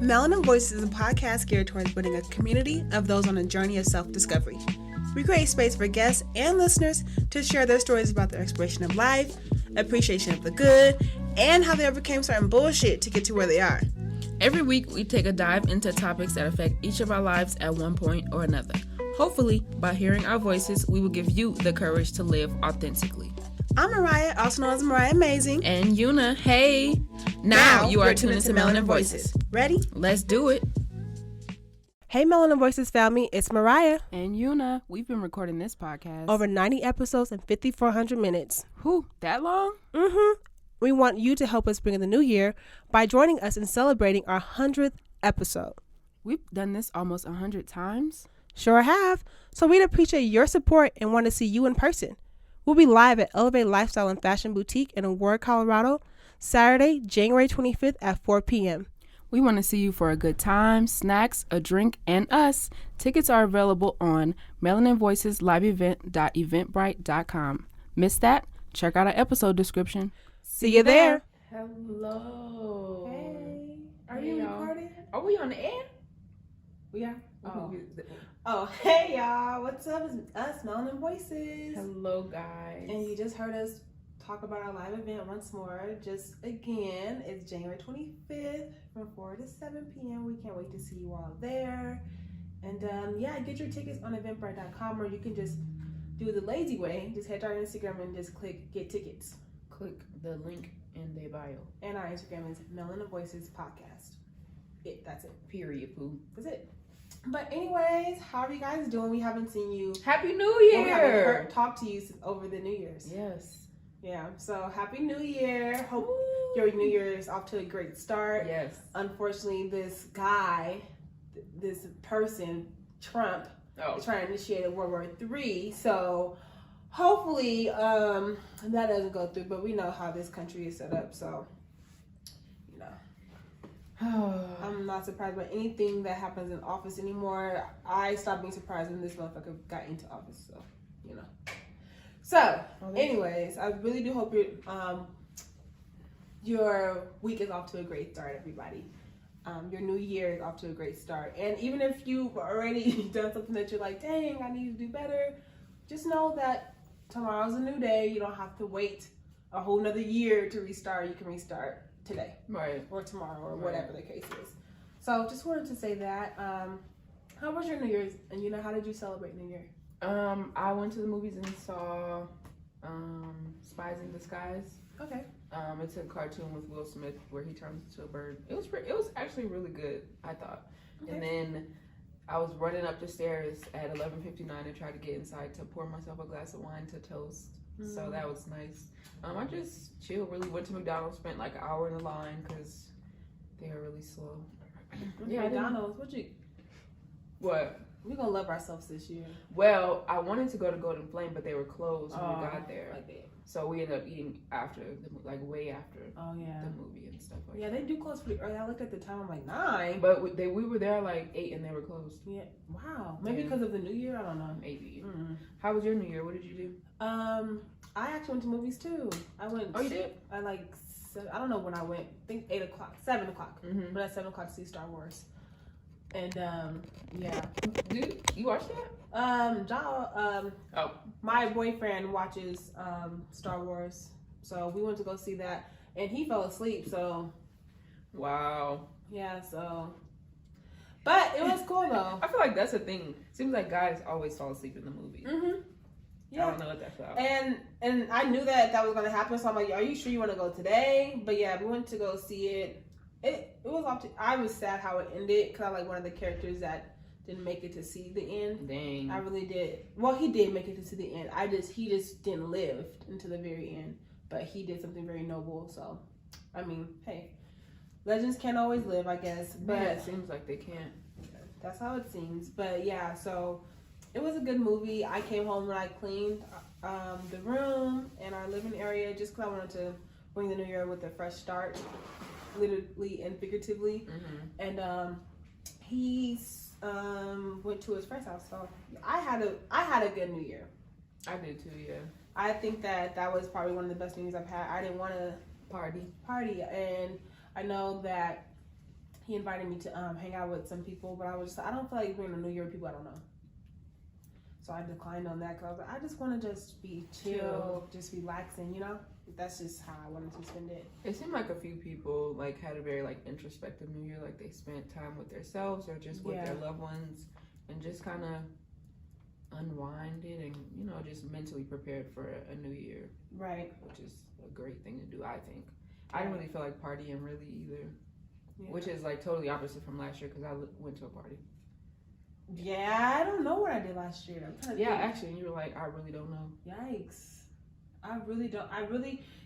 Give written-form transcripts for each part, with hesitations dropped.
Melanin Voices is a podcast geared towards building a community of those on a journey of self-discovery. We create space for guests and listeners to share their stories about their exploration of life, appreciation of the good, and how they overcame certain bullshit to get to where they are. Every week, we take a dive into topics that affect each of our lives at one point or another. Hopefully, by hearing our voices, we will give you the courage to live authentically. I'm Mariah, also known as Mariah Amazing. And Yuna, hey! Now you are tuned into Melanin Voices. Ready? Let's do it. Hey Melanin Voices family, it's Mariah. And Yuna, we've been recording this podcast. Over 90 episodes and 5,400 minutes. Whew, that long? Mm-hmm. We want you to help us bring in the new year by joining us in celebrating our 100th episode. We've done this almost 100 times. Sure have. So we'd appreciate your support and want to see you in person. We'll be live at Elevate Lifestyle and Fashion Boutique in Aurora, Colorado, Saturday, January 25th at 4 p.m. We want to see you for a good time, snacks, a drink, and us. Tickets are available on melaninvoicesliveevent.eventbrite.com. Missed that? Check out our episode description. See you there. Hello. Hey. Are you recording? Are we on the air? We are. Oh, hey y'all. What's up? It's us, Melanin Voices. Hello, guys. And you just heard us talk about our live event once more. Just again, it's January 25th from 4 to 7 p.m. We can't wait to see you all there. And get your tickets on eventbrite.com, or you can just do the lazy way. Just head to our Instagram and just click get tickets. Click the link in the bio. And our Instagram is Melanin Voices Podcast. That's it. Period, poo. That's it. But anyways, how are you guys doing? We haven't seen you. Happy New Year! We haven't talked to you over the New Year's. Yes. Yeah, so Happy New Year. Hope your New Year is off to a great start. Yes. Unfortunately, this guy, this person, Trump, is trying to initiate a World War III. So hopefully that doesn't go through, but we know how this country is set up, so, you know. I'm not surprised by anything that happens in office anymore. I stopped being surprised when this motherfucker got into office, so, you know. So, anyways, I really do hope your week is off to a great start, everybody. Your new year is off to a great start. And even if you've already done something that you're like, dang, I need to do better, just know that tomorrow's a new day. You don't have to wait a whole nother year to restart. You can restart today, right, or tomorrow, or whatever the case is. So just wanted to say that. How was your New Year's, and how did you celebrate New Year? I went to the movies and saw Spies in Disguise. Okay. It's a cartoon with Will Smith where he turns into a bird. It was actually really good, I thought. Okay. And then I was running up the stairs at 11:59 and tried to get inside to pour myself a glass of wine to toast. So that was nice. I just chilled, really went to McDonald's, spent like an hour in the line because they are really slow. Yeah, McDonald's, what? We're going to love ourselves this year. Well, I wanted to go to Golden Flame, but they were closed when we got there. Like that. So we ended up eating after, way after the movie and stuff like that. Yeah, they do close pretty early. I looked at the time, I'm like, 9. But we were there like 8 and they were closed. Yeah. Wow. Maybe because of the New Year? I don't know. Maybe. Mm-hmm. How was your New Year? What did you do? I actually went to movies too. I went. Oh, you did? I don't know when I went. I think 8 o'clock, 7 o'clock. Mm-hmm. But at 7 o'clock to see Star Wars. And yeah. Dude, you watched that? My boyfriend watches Star Wars, so we went to go see that, and he fell asleep. So. Wow. Yeah. So. But it was cool though. I feel like that's a thing. Seems like guys always fall asleep in the movie. Mm-hmm. Yeah. I don't know what that's about. And I knew that was going to happen, so I'm like, are you sure you want to go today? But yeah, we went to go see it. It was off to, I was sad how it ended, because I like one of the characters that didn't make it to see the end. Dang. I really did. Well, he did make it to see the end. He just didn't live into the very end. But he did something very noble, so, I mean, hey. Legends can't always live, I guess. But yeah, it seems like they can't. That's how it seems. But yeah, so it was a good movie. I came home and I cleaned the room and our living area just because I wanted to bring the new year with a fresh start, literally and figuratively. Mm-hmm. And he went to his friend's house, so I had a good New Year. I did too, yeah. I think that was probably one of the best New Years I've had. I didn't want to party, and I know that he invited me to hang out with some people, but I was just, I don't feel like being a New Year with people I don't know. So I declined on that because I was like, I just want to just be chill, just relaxing, you know? That's just how I wanted to spend it. It seemed like a few people like had a very like introspective New Year, like they spent time with themselves or just with their loved ones and just kind of unwinded and, you know, just mentally prepared for a new year. Right. Which is a great thing to do, I think. I didn't really feel like partying really either. Yeah. Which is like totally opposite from last year because I went to a party. Yeah, I don't know what I did last year. I'm trying to think. Actually, and you were like, I really don't know. Yikes. I really don't.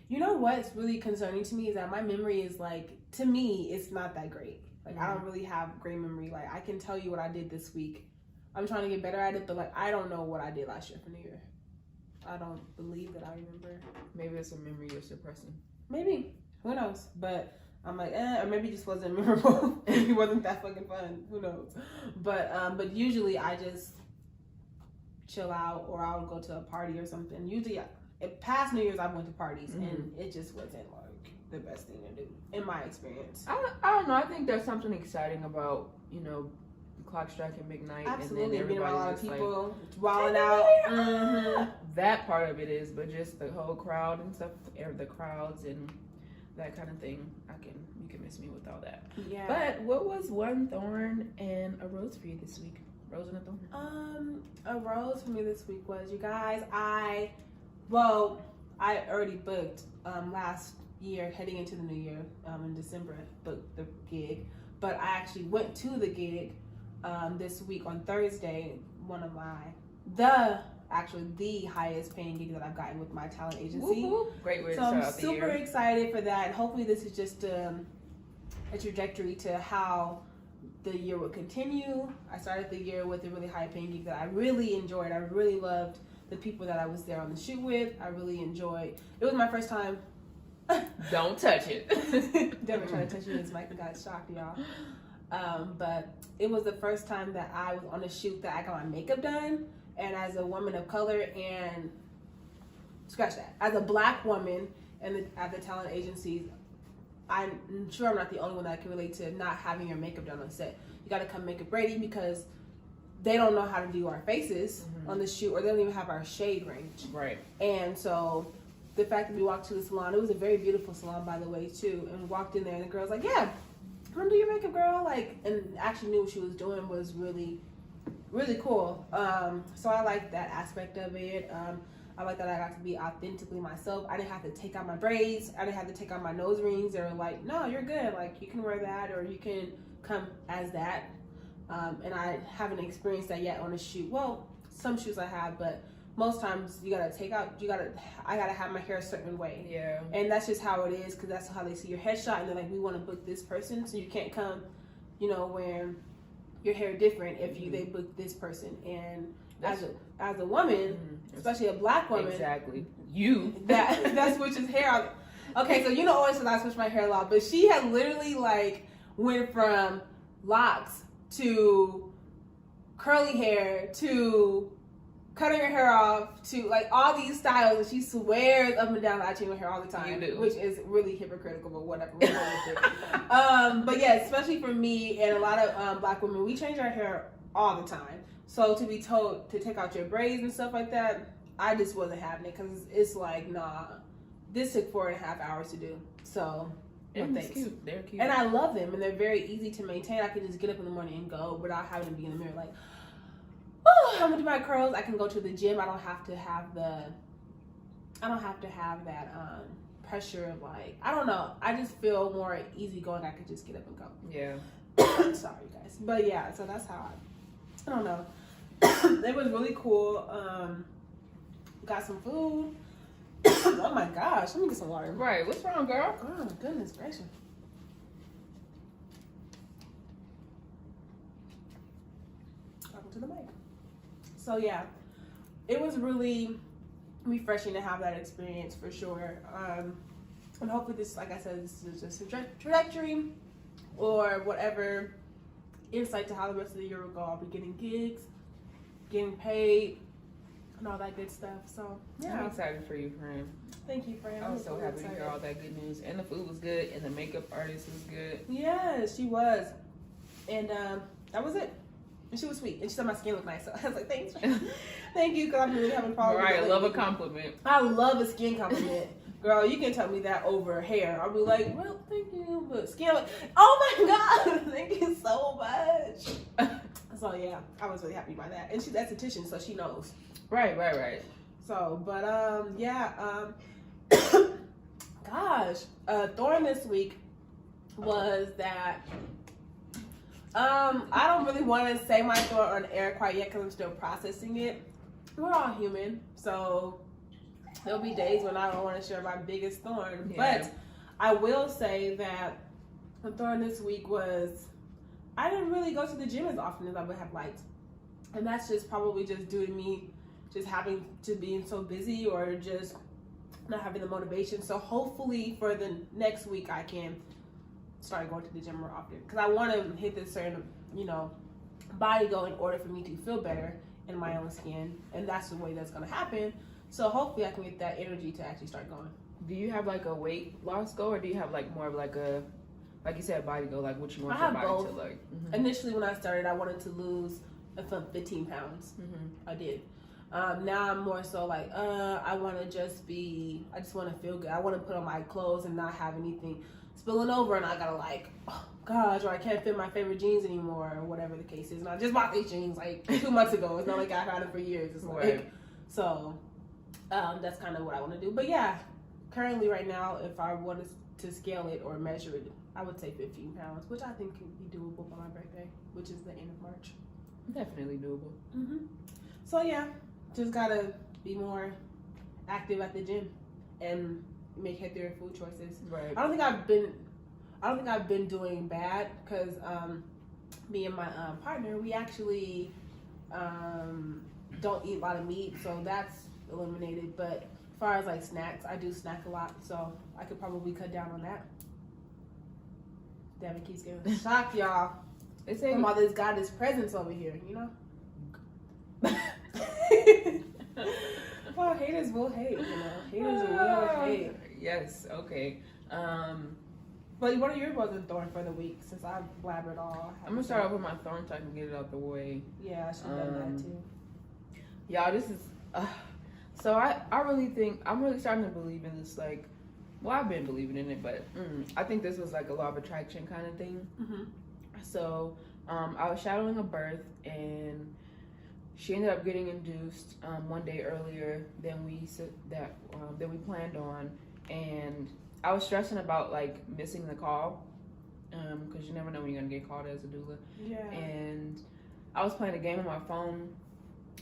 You know what's really concerning to me is that my memory is like, to me, it's not that great. Like, I don't really have great memory. Like, I can tell you what I did this week. I'm trying to get better at it, but like, I don't know what I did last year for New Year. I don't believe that I remember. Maybe it's a memory you're suppressing. Maybe. Who knows? But I'm like, or maybe it just wasn't memorable. It wasn't that fucking fun. Who knows? But usually I just chill out or I'll go to a party or something. Usually, past New Year's I went to parties and it just wasn't like the best thing to do in my experience. I don't know. I think there's something exciting about, you know, the clock striking midnight. Absolutely, and then being around a lot of just people, wilding out. Mm-hmm. That part of it is, but just the whole crowd and stuff, the crowds and that kind of thing. You can miss me with all that. Yeah. But what was one thorn and a rose for you this week? Rose and a thorn. A rose for me this week was, you guys, I already booked last year heading into the new year in December. I booked the gig, but I actually went to the gig this week on Thursday. The highest paying gig that I've gotten with my talent agency. Woo-hoo. Great way to start out the year. I'm super excited for that. Hopefully this is just a trajectory to how the year will continue. I started the year with a really high paying gig that I really enjoyed. I really loved the people that I was there on the shoot with. I really enjoyed. It was my first time. Don't touch it. Never trying to touch it. This mic got shocked, y'all. But it was the first time that I was on a shoot that I got my makeup done. And as a woman of color and as a black woman at the talent agencies, I'm sure I'm not the only one that can relate to not having your makeup done on set. You got to come make it Brady because they don't know how to do our faces on the shoot, or they don't even have our shade range. Right. And so the fact that we walked to the salon, it was a very beautiful salon, by the way, too. And we walked in there, and the girl's like, "Yeah, come on, do your makeup, girl." Like, and actually knew what she was doing was really, really cool. So I like that aspect of it. I like that I got to be authentically myself. I didn't have to take out my braids. I didn't have to take out my nose rings. They were like, "No, you're good. Like, you can wear that, or you can come as that." And I haven't experienced that yet on a shoot. Well, some shoots I have, but most times I gotta have my hair a certain way. Yeah. And that's just how it is, because that's how they see your headshot, and they're like, "We want to book this person, so you can't come, wearing your hair different if they book this person." And as a woman, especially a black woman, exactly, that switches hair. Okay, so always says I switch my hair a lot, but she had literally went from locks to curly hair to cutting her hair off to all these styles, and she swears up and down that I change my hair all the time. You do, which is really hypocritical, but whatever. We're going with it. But yeah, especially for me and a lot of black women, we change our hair all the time. So to be told to take out your braids and stuff like that, I just wasn't having it, because it's like, nah, this took 4.5 hours to do. So. Thanks. Cute. They're cute. And I love them, and they're very easy to maintain. I can just get up in the morning and go without having to be in the mirror like, "Oh, I'm gonna do my curls." I can go to the gym. I don't have to have that pressure of I don't know. I just feel more easygoing. I could just get up and go. Yeah. Sorry, guys. But yeah, so that's how I don't know. It was really cool. Got some food. Oh my gosh, let me get some water. Right, what's wrong, girl? Oh, goodness gracious. Talking to the mic. So yeah, it was really refreshing to have that experience for sure. And hopefully this, like I said, this is just a trajectory or whatever insight to how the rest of the year will go. I'll be getting gigs, getting paid, and all that good stuff. So I'm excited for you, friend. Thank you, friend. I was so happy to hear all that good news. And the food was good, and the makeup artist was good. Yes, she was. And that was it. And she was sweet. And she said my skin looked nice. So I was like, thanks. Thank you, because I'm really having problems. Right, I love a compliment. I love a skin compliment. Girl, you can tell me that over hair. I'll be like, well, thank you. But skin, like, oh my God, thank you so much. So yeah, I was really happy by that. And she's an esthetician, so she knows. Right. So, but gosh, thorn this week was that I don't really want to say my thorn on air quite yet because I'm still processing it. We're all human, so there'll be days when I don't want to share my biggest thorn. Yeah. But I will say that the thorn this week was I didn't really go to the gym as often as I would have liked, and that's just probably just due to me just having to being so busy or just not having the motivation. So hopefully for the next week I can start going to the gym more often because I want to hit this certain, body goal in order for me to feel better in my own skin, and that's the way that's going to happen. So hopefully I can get that energy to actually start going. Do you have like a weight loss goal, or do you have like more of like a, like you said, body goal, like what you want your body both. to look? Mm-hmm. Initially when I started, I wanted to lose 15 pounds. Mm-hmm. I did. Now I'm more so like, I just want to feel good. I want to put on my clothes and not have anything spilling over, and I gotta like, oh gosh, or I can't fit my favorite jeans anymore, or whatever the case is. And I just bought these jeans like 2 months ago. It's not like I've had them for years. It's like, right. So that's kind of what I want to do. But yeah, currently right now, if I wanted to scale it or measure it, I would say 15 pounds, which I think can be doable for my birthday, which is the end of March. Definitely doable. Mm-hmm. So yeah, just gotta be more active at the gym and make healthier food choices. Right. I don't think I've been doing bad because me and my partner, we actually don't eat a lot of meat, so that's eliminated. But as far as like snacks, I do snack a lot, so I could probably cut down on that. Devin keeps getting shocked, y'all. They say my mother's got his presence over here, Well, haters will hate, Haters will hate. Yes, okay. But what are your bugs and thorn for the week? Since I blabbered all. I'm gonna start off with my thorn so I can get it out the way. Yeah, I should have done that too. Y'all, this is. So I really think I'm really starting to believe in this. Like, well, I've been believing in it, but I think this was like a law of attraction kind of thing. Mm-hmm. So I was shadowing a birth, and she ended up getting induced one day earlier than we planned on, and I was stressing about like missing the call because you never know when you're gonna get called as a doula. Yeah. And I was playing a game on my phone,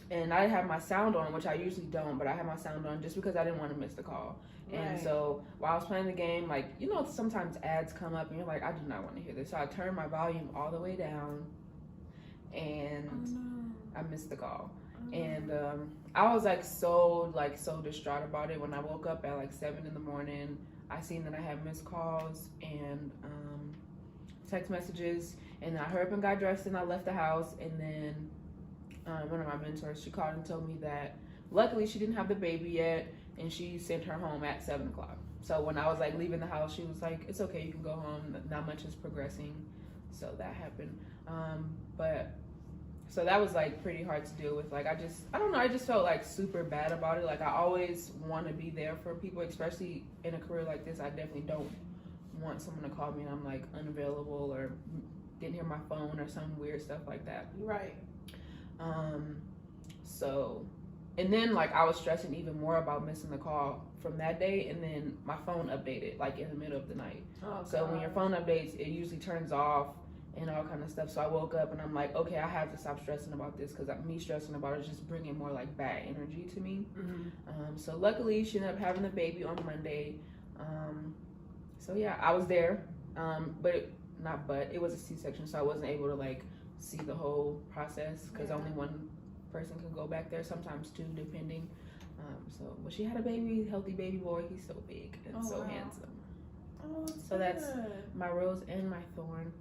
and I had my sound on, which I usually don't, but I had my sound on just because I didn't want to miss the call. Right. And so while I was playing the game, like, sometimes ads come up and you're like, I do not want to hear this. So I turned my volume all the way down, and I missed the call. And I was so distraught about it. When I woke up at like 7 in the morning, I seen that I had missed calls and text messages, and I hurried up and got dressed and I left the house. And then one of my mentors, she called and told me that luckily she didn't have the baby yet, and she sent her home at 7 o'clock. So when I was like leaving the house, she was like, it's okay, you can go home, not much is progressing. So that happened. So that was like pretty hard to deal with. Like, I don't know, I just felt like super bad about it. Like, I always want to be there for people, especially in a career like this. I definitely don't want someone to call me and I'm like unavailable or didn't hear my phone or some weird stuff like that. Right. And then like I was stressing even more about missing the call from that day, and then my phone updated like in the middle of the night. Oh, so when your phone updates, it usually turns off and all kind of stuff. So I woke up and I'm like, okay, I have to stop stressing about this, because me stressing about it is just bringing more like bad energy to me. Mm-hmm. So luckily she ended up having the baby on Monday. So yeah, I was there, but it was a C-section, so I wasn't able to like see the whole process because only one person can go back there, sometimes two, depending. But she had a baby, healthy baby boy. He's so big and handsome. Oh, so that's my rose and my thorn.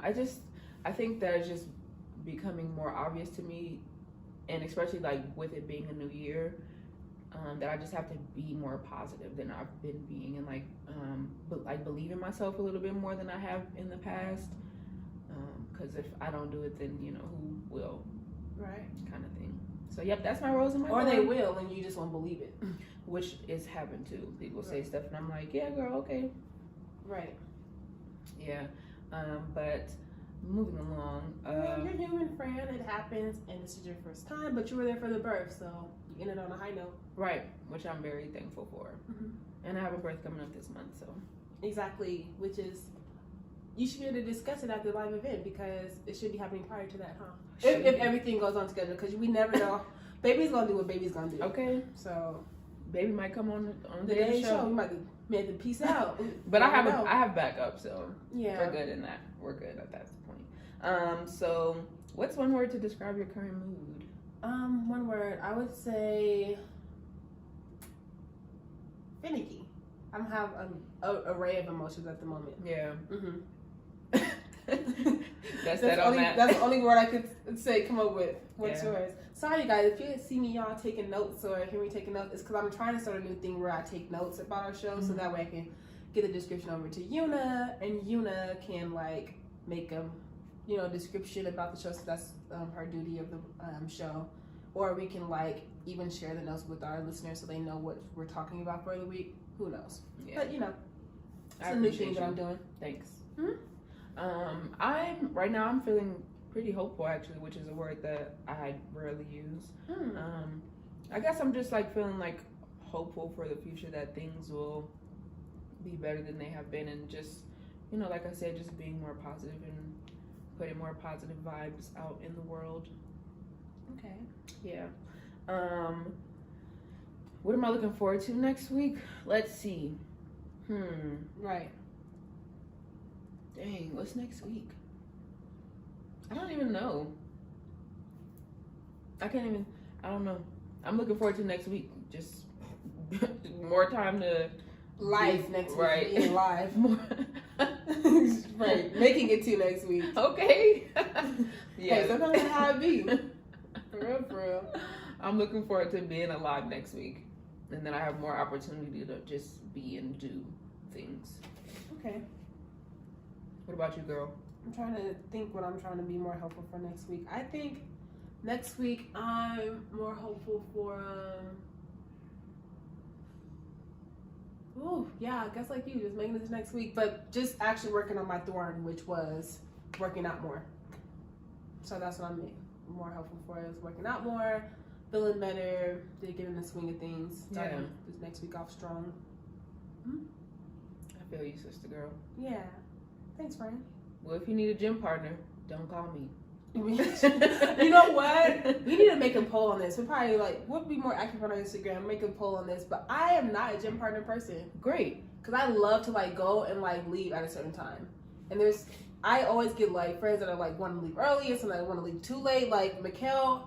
I think that it's just becoming more obvious to me and especially like with it being a new year, that I just have to be more positive than I've been being, and like believe in myself a little bit more than I have in the past. Because if I don't do it, then who will? Right. Kind of thing. So yep, that's my rose in my Or garden. they will, and you just won't believe it. Which is happened too. People say stuff, and I'm like, yeah, girl, okay. Right. Yeah. But moving along. You're human, friend. It happens, and this is your first time, but you were there for the birth, so you ended on a high note. Right, which I'm very thankful for. Mm-hmm. And I have a birth coming up this month, so. Exactly, which is, you should be able to discuss it at the live event because it should be happening prior to that, huh? If everything goes on together, because we never know. Baby's gonna do what baby's gonna do. Okay. So. Baby might come on the day show. We might have to peace out. But I have backup, so yeah, we're good in that. We're good at that point. So what's one word to describe your current mood? One word, I would say finicky. I don't have an array of emotions at the moment. Yeah. Mm-hmm. That's the only word I could say. Come up with. What's yours? Sorry, you guys. If you see me y'all taking notes or hear me taking notes, it's because I'm trying to start a new thing where I take notes about our show, so that way I can get the description over to Yuna, and Yuna can like make a description about the show. So that's her duty of the show, or we can like even share the notes with our listeners so they know what we're talking about for the week. Who knows? Yeah. But it's a new thing that I'm doing. Thanks. Mm-hmm. I'm feeling pretty hopeful actually, which is a word that I rarely use. I guess I'm just like feeling like hopeful for the future that things will be better than they have been, and just like I said, just being more positive and putting more positive vibes out in the world. Okay. Yeah. What am I looking forward to next week? Let's see. Right. Dang, what's next week? I don't even know. I don't know. I'm looking forward to next week. Just more time to live next week. Right. Being live. More. Right. Making it to next week. Okay. Yeah. Hey, sometimes that's how it be. For real. I'm looking forward to being alive next week. And then I have more opportunity to just be and do things. Okay. What about you, girl? I'm trying to think what I'm trying to be more hopeful for next week. I think next week I'm more hopeful for I guess like you, just making it to next week, but just actually working on my thorn, which was working out more. So that's what I'm more hopeful for, is working out more, feeling better, getting in the swing of things, starting this next week off strong. I feel you, sister girl. Yeah. Thanks, friend. Well, if you need a gym partner, don't call me. You know what? We need to make a poll on this. We'll be more active on our Instagram, make a poll on this. But I am not a gym partner person. Great. Because I love to go and leave at a certain time. And I always get friends that are want to leave early and some that want to leave too late. Like Mikkel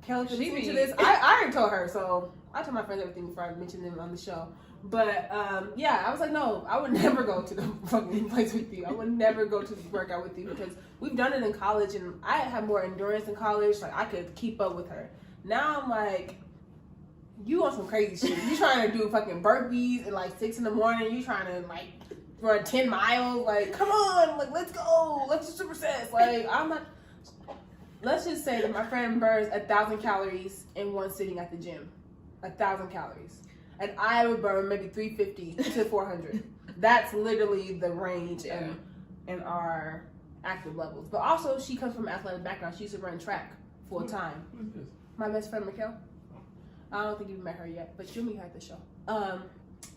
can listen to this. I already told her, so I told my friends everything before I mentioned them on the show. But I was like, no, I would never go to the fucking place with you. I would never go to the workout with you, because we've done it in college and I had more endurance in college. Like I could keep up with her. Now I'm like, you on some crazy shit. You trying to do fucking burpees at 6 in the morning. You trying to run 10 miles. Come on, let's go. Let's do supersets. I'm not. Let's just say that my friend burns 1,000 calories in one sitting at the gym. 1,000 calories. And I would burn maybe 350 to 400. That's literally the range in our active levels. But also, she comes from an athletic background. She used to run track full time. Who's this? My best friend, Mikkel. I don't think you've met her yet, but you'll meet her at the show.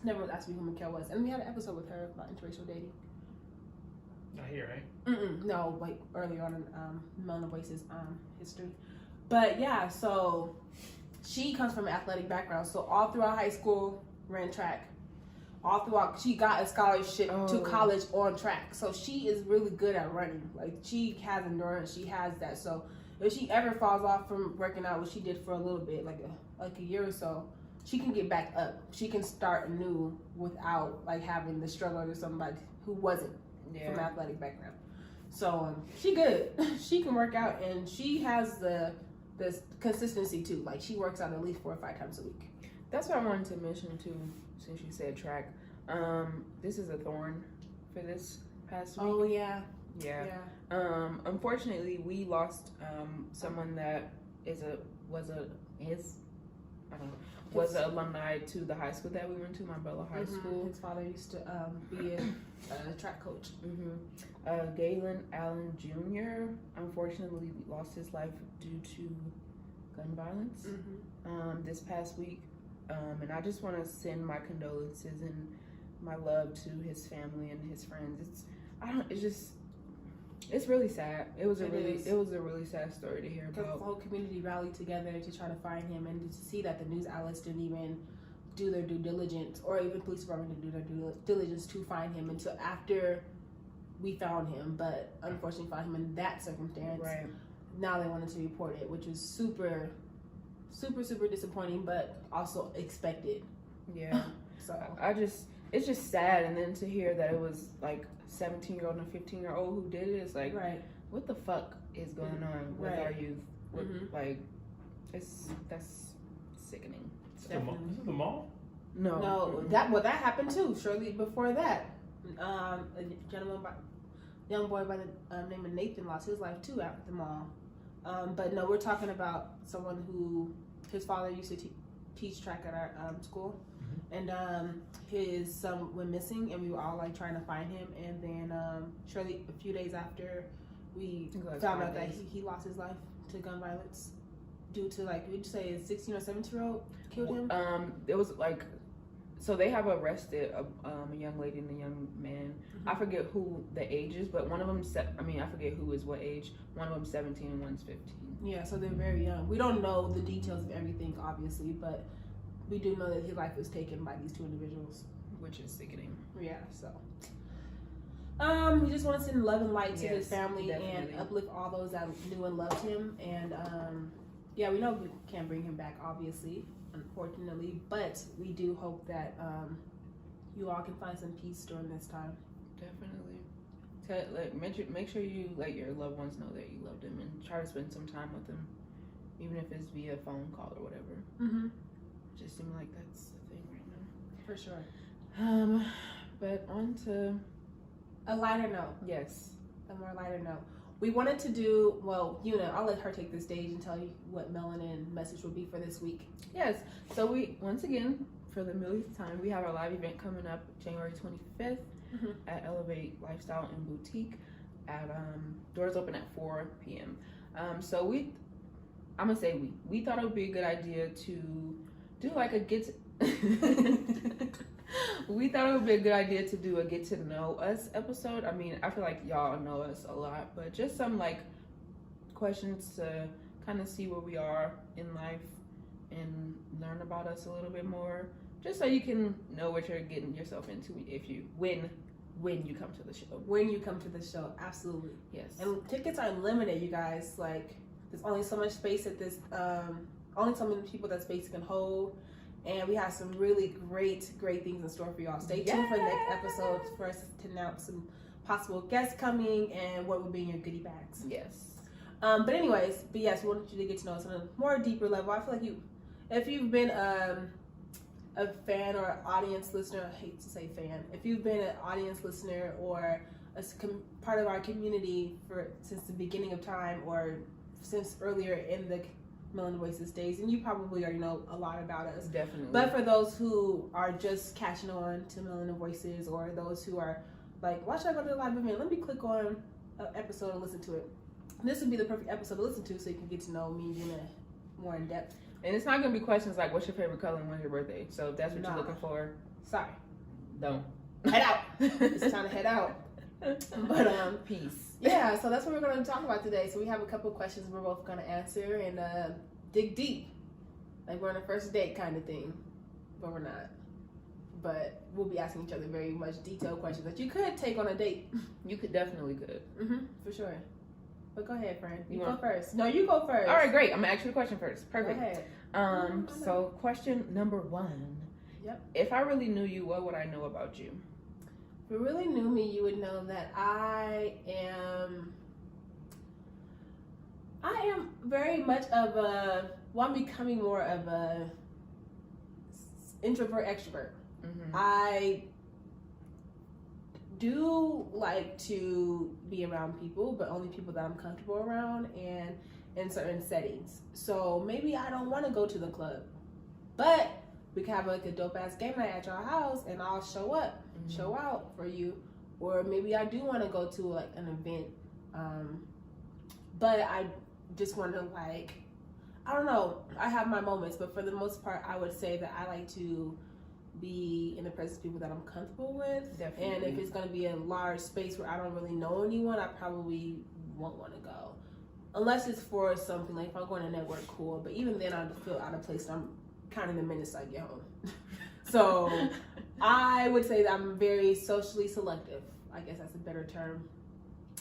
Never was asked me who Mikkel was. And we had an episode with her about interracial dating. Not here, right? No, earlier on in Melanin Voices history. But yeah, so she comes from an athletic background. So all throughout high school, ran track. All throughout, she got a scholarship to college on track. So she is really good at running. She has endurance. She has that. So if she ever falls off from working out, what she did for a little bit, like a year or so, she can get back up. She can start anew without having the struggle to somebody who wasn't from an athletic background. So she good. She can work out, and she has the this consistency too. Like she works out at least 4 or 5 times a week. That's what I wanted to mention too, since you said track. This is a thorn for this past week. Oh yeah. Yeah. Unfortunately, we lost someone that was an alumni to the high school that we went to, Marbella High School. His father used to be a track coach. Galen Allen Jr. unfortunately lost his life due to gun violence this past week. And I just want to send my condolences and my love to his family and his friends. It's really sad. It was a really sad story to hear about. The whole community rallied together to try to find him, and to see that the news outlets didn't even do their due diligence, or even police department didn't do their due diligence to find him until after we found him. But unfortunately, found him in that circumstance. Right. Now they wanted to report it, which was super, super, super disappointing, but also expected. Yeah. So it's just sad, and then to hear that it was like 17-year-old and a 15-year-old who did it, it's like, what the fuck is going on with our youth? Like, that's sickening. This is the mall? No, that happened too. Shortly before that, a young boy by the name of Nathan lost his life too at the mall. But no, we're talking about someone who his father used to teach track at our school. And his son went missing, and we were all like trying to find him. And then shortly a few days after, we found out that he lost his life to gun violence due to, like, would you say a 16 or 17-year-old killed him? It was like, so they have arrested a young lady and a young man. I forget who the age is, but one of them, I forget who is what age. One of them 17 and one's 15. Yeah, so they're very young. We don't know the details of everything, obviously, but we do know that his life was taken by these 2 individuals, which is sickening. Yeah, so we just want to send love and light to his family, and uplift all those that knew and loved him. And yeah, we know we can't bring him back, obviously, unfortunately, but we do hope that you all can find some peace during this time. Definitely. Make sure you let your loved ones know that you loved them, and try to spend some time with them, even if it's via phone call or whatever. Just seems like that's the thing right now. For sure. But on to a lighter note. Yes. A more lighter note. We wanted to do, well, I'll let her take the stage and tell you what Melanin message will be for this week. Yes. So we, once again, for the millionth time, we have our live event coming up January 25th at Elevate Lifestyle and Boutique. At doors open at 4 p.m. So we thought it would be a good idea to do like a we thought it would be a good idea to do a get to know us episode. I mean, I feel like y'all know us a lot, but just some like questions to kind of see where we are in life and learn about us a little bit more, just so you can know what you're getting yourself into when you come to the show. When you come to the show, absolutely. Yes. And tickets are limited, you guys. Like, there's only so much space at this only so many people that space can hold, and we have some really great things in store for y'all. Stay tuned for the next episode for us to announce some possible guests coming and what will be in your goodie bags. Yes. But yes, we wanted you to get to know us on a more deeper level. I feel like if you've been a fan or audience listener, I hate to say fan, if you've been an audience listener or a part of our community since the beginning of time, or since earlier in the Melanin Voices days, and you probably already know a lot about us. Definitely. But for those who are just catching on to Melanin Voices, or those who are like, why should I go to the live event? Let me click on an episode and listen to it. This would be the perfect episode to listen to, so you can get to know me more in depth. And it's not gonna be questions like, what's your favorite color and when's your birthday? So if that's what you're looking for, sorry, don't head out. It's time to head out. But peace. Yeah, so that's what we're going to talk about today. So we have a couple of questions we're both going to answer and dig deep, like we're on a first date kind of thing, but we're not. But we'll be asking each other very much detailed questions that you could take on a date. You definitely could. For sure. But go ahead, friend. You go first. No, you go first. All right, great. I'm gonna ask you a question first. Perfect. Go ahead. So question number 1. Yep. If I really knew you, what would I know about you? If you really knew me, you would know that I am I am very much of a, I'm becoming more of a introvert extrovert. Mm-hmm. I do like to be around people, but only people that I'm comfortable around and in certain settings. So maybe I don't want to go to the club, but we can have like a dope ass game night at your house and I'll show up, show out for you. Or maybe I do want to go to like an event, but I just want to like, I don't know, I have my moments, but for the most part I would say that I like to be in the presence of people that I'm comfortable with. Definitely. And if it's going to be a large space where I don't really know anyone, I probably won't want to go. Unless it's for something, like if I'm going to network, cool. But even then, I feel out of place. So I'm counting the minutes I get home. So I would say that I'm very socially selective. I guess that's a better term.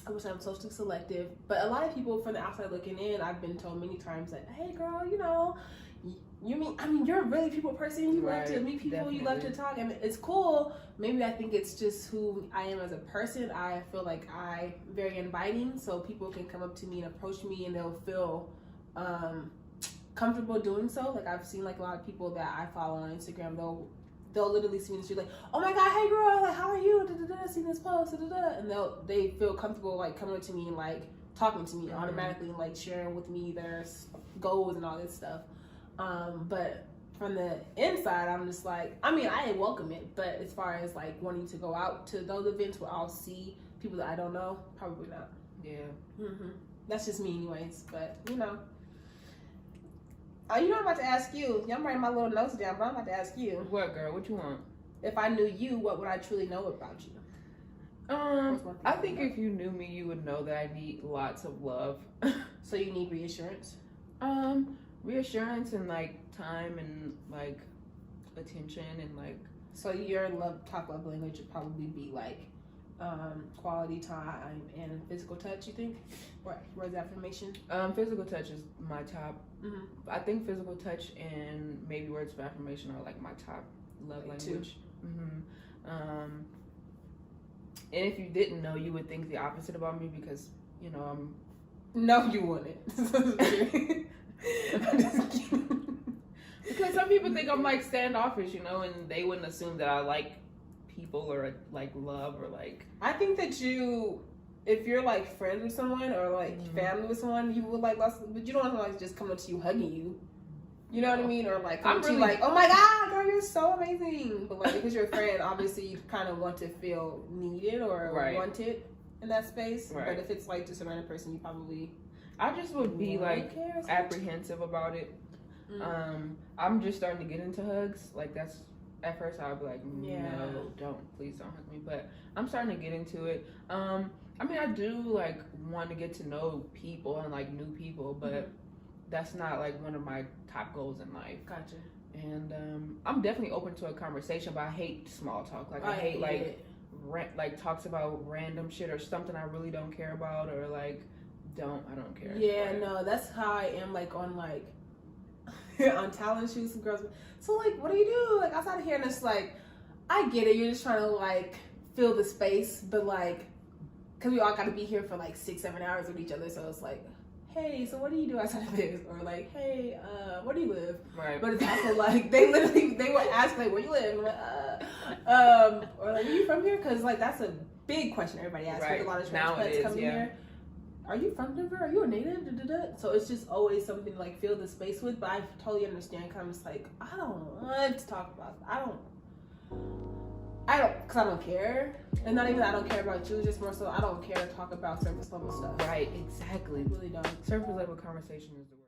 I would say I'm socially selective. But a lot of people from the outside looking in, I've been told many times that, hey girl, you know, you're a really people person. You love to meet people. Definitely. You love to talk, and it's cool. Maybe I think it's just who I am as a person. I feel like I'm very inviting, so people can come up to me and approach me, and they'll feel comfortable doing so. Like I've seen like a lot of people that I follow on Instagram. They'll literally see me in the street like, oh my god, hey girl, like how are you? See this post, and they feel comfortable like coming up to me and like talking to me automatically and like sharing with me their goals and all this stuff. But from the inside, I'm just like, I mean, I welcome it, but as far as like wanting to go out to those events where I'll see people that I don't know, probably not. Yeah. That's just me anyways, but you know. I'm about to ask you. I'm writing my little notes down, but I'm about to ask you. What, girl? What you want? If I knew you, what would I truly know about you? I think if you knew me, you would know that I need lots of love. So you need reassurance? Reassurance and like time and like attention and like. So your top love language would probably be like quality time and physical touch. You think? Words of affirmation. Physical touch is my top. I think physical touch and maybe words of affirmation are like my top love language. And if you didn't know, you would think the opposite about me because you know I'm. No, you wouldn't. I'm just kidding. Because some people think I'm like standoffish, you know, and they wouldn't assume that I like people or like love or like. I think that if you're like friends with someone or like family with someone, you would like less, but you don't want to like just come up to you hugging you. You know what I mean? Or like come to you like, oh my god, girl, you're so amazing. But like because you're a friend, obviously you kind of want to feel needed or wanted in that space. Right. But if it's like just a random person, you probably. I just would be like apprehensive about it. I'm just starting to get into hugs. Like that's at first I'd be like, no, please don't hug me. But I'm starting to get into it. I mean, I do like want to get to know people and like new people, but that's not like one of my top goals in life. Gotcha. And I'm definitely open to a conversation, but I hate small talk. Like I hate like talks about random shit or something I really don't care about or like. I don't care. Yeah, no, that's how I am like on like on talent shoots and girls. So like, what do you do like outside of here? And it's like, I get it. You're just trying to like fill the space, but like, cause we all got to be here for like 6-7 hours with each other. So it's like, hey, so what do you do outside of this? Or like, hey, where do you live? Right. But it's also like they would ask like, where you live? And like, or like, are you from here? Cause like that's a big question everybody asks. Right. A lot of transplants coming here. Are you from Denver? Are you a native? So it's just always something to like fill the space with. But I totally understand. Kind of just like I don't want to talk about. I don't, because I don't care. And not even that I don't care about you. Just more so I don't care to talk about surface level stuff. Right. Exactly. I really don't. Surface level conversation is the word.